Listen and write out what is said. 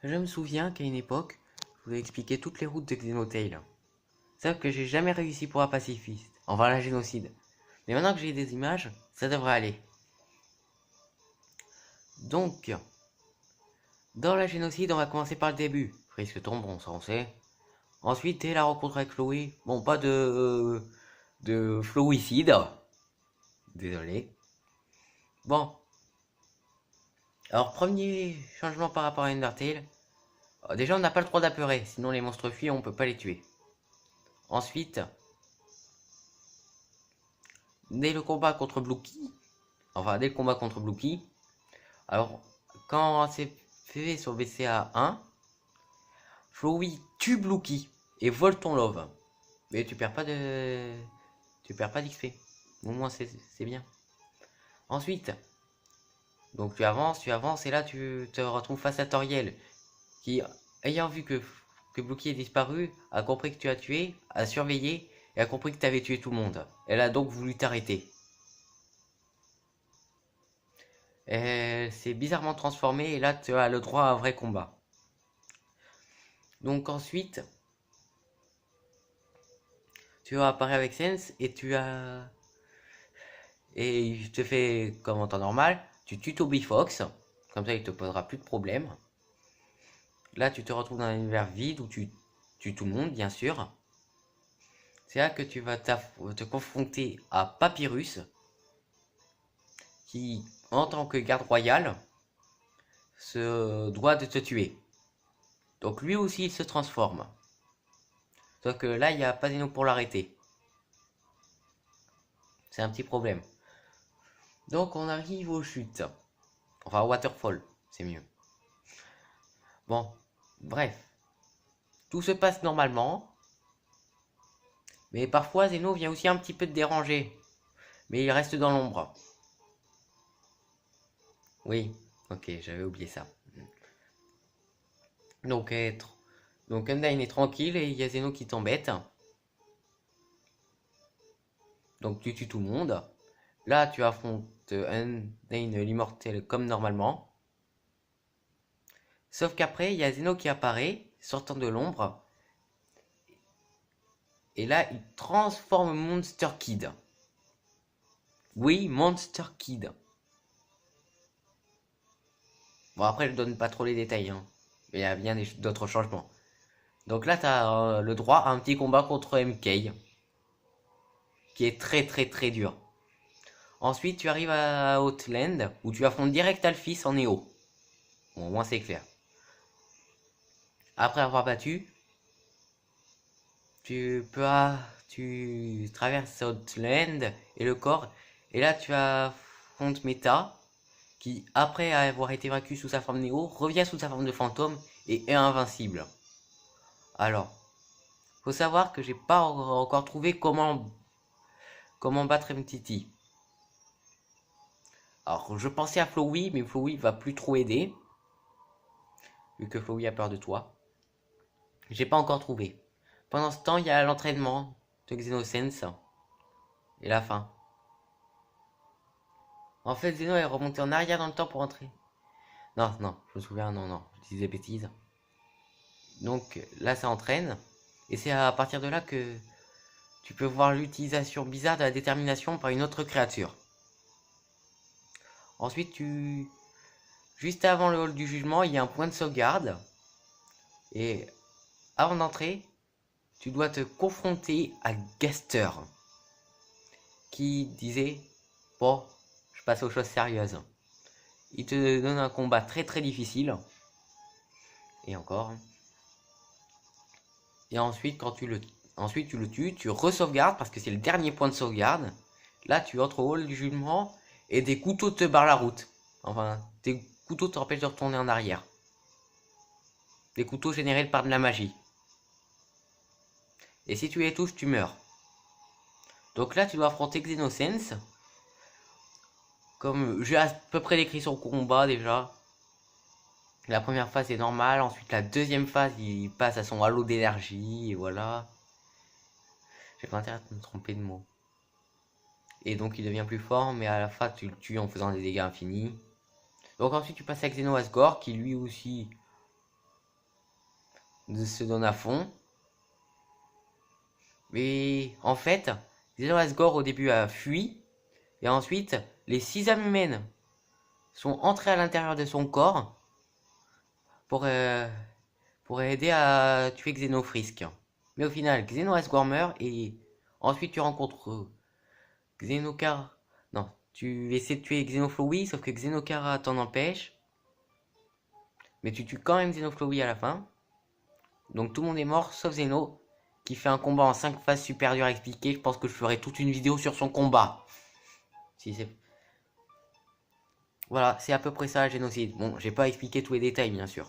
Je me souviens qu'à une époque, je voulais expliquer toutes les routes de Xenotail. Sauf que j'ai jamais réussi pour un pacifiste. Enfin, la génocide. Mais maintenant que j'ai des images, ça devrait aller. Donc, dans la génocide, on va commencer par le début. Frisque tombe, bon, ça on sait. Ensuite, dès la rencontre avec Chloé. Bon, pas de Chloécide. Désolé. Bon. Alors, premier changement par rapport à Undertale. Déjà, on n'a pas le droit d'apeurer, sinon les monstres fuient, on peut pas les tuer. Ensuite, dès le combat contre Blookie, dès le combat contre Blookie, alors, quand ses PV sont baissés à 1, Flowey tue Blookie et vole ton love. Mais tu perds pas de... Tu perds pas d'XP. Au moins, c'est bien. Ensuite, donc tu avances, et là tu te retrouves face à Toriel, qui, ayant vu que Blookie est disparu, a compris que tu as tué, a surveillé, et a compris que tu avais tué tout le monde. Elle a donc voulu t'arrêter. Elle s'est bizarrement transformée, et là tu as le droit à un vrai combat. Donc ensuite, tu vas apparaître avec Sense, et tu as... Et il te fait comme en temps normal, tu tues Toby Fox, comme ça il te posera plus de problème. Là tu te retrouves dans un univers vide où tu tues tout le monde, bien sûr. C'est là que tu vas te confronter à Papyrus, qui, en tant que garde royal, se doit de te tuer. Donc lui aussi il se transforme. Sauf que là il n'y a pas d'Eno pour l'arrêter. C'est un petit problème. Donc on arrive aux chutes. Enfin waterfall, c'est mieux. Bon, bref. Tout se passe normalement. Mais parfois Zeno vient aussi un petit peu te déranger. Mais il reste dans l'ombre. Oui, ok, j'avais oublié ça. Donc, Undyne est tranquille et il y a Zeno qui t'embête. Donc tu tues tout le monde. Là tu affrontes Undyne l'immortel comme normalement. Sauf qu'après il y a Zeno qui apparaît, sortant de l'ombre. Et là il transforme Monster Kid. Oui, Monster Kid. Bon après je donne pas trop les détails. Hein. Mais il y a bien d'autres changements. Donc là tu as le droit à un petit combat contre MK. Qui est très très très dur. Ensuite tu arrives à Outland où tu affrontes direct Alphys en Néo. Bon au moins c'est clair. Après avoir battu, tu traverses Outland et le corps, et là tu affrontes Meta, qui après avoir été vaincu sous sa forme Néo, revient sous sa forme de fantôme et est invincible. Alors, faut savoir que j'ai pas encore trouvé comment battre MTT. Alors, je pensais à Flowey, mais Flowey va plus trop aider, vu que Flowey a peur de toi. J'ai pas encore trouvé. Pendant ce temps, il y a l'entraînement de Xenosense et la fin. En fait, Zeno est remonté en arrière dans le temps pour entrer. Non, non, je me souviens, non, je disais bêtises. Donc là, ça entraîne. Et c'est à partir de là que tu peux voir l'utilisation bizarre de la détermination par une autre créature. Ensuite, juste avant le hall du jugement, il y a un point de sauvegarde. Et avant d'entrer, tu dois te confronter à Gaster. Qui disait, bon, je passe aux choses sérieuses. Il te donne un combat très très difficile. Et encore. Et ensuite, tu le tues, tu re-sauvegardes parce que c'est le dernier point de sauvegarde. Là, tu entres au hall du jugement et des couteaux te barrent la route. Enfin, des couteaux t'empêchent de retourner en arrière. Des couteaux générés par de la magie. Et si tu les touches, tu meurs. Donc là, tu dois affronter Xenosense. Comme j'ai à peu près décrit son combat déjà. La première phase est normale, ensuite la deuxième phase, il passe à son halo d'énergie, et voilà. J'ai pas intérêt à me tromper de mots. Et donc il devient plus fort, mais à la fin tu le tues en faisant des dégâts infinis. Donc ensuite tu passes à Xeno Asgore, qui lui aussi se donne à fond. Mais en fait, Xenosgore au début a fui. Et ensuite, les 6 âmes humaines sont entrées à l'intérieur de son corps pour aider à tuer Xenofrisk. Mais au final, Xenosgore meurt et ensuite tu rencontres Xenocar. Non, tu essaies de tuer Xenoflowy, sauf que Xenocara t'en empêche. Mais tu tues quand même Xenoflowy à la fin. Donc tout le monde est mort, sauf Xeno, qui fait un combat en 5 phases super dur à expliquer. Je pense que je ferai toute une vidéo sur son combat. Si c'est... Voilà, c'est à peu près ça, le génocide. Bon, j'ai pas expliqué tous les détails, bien sûr.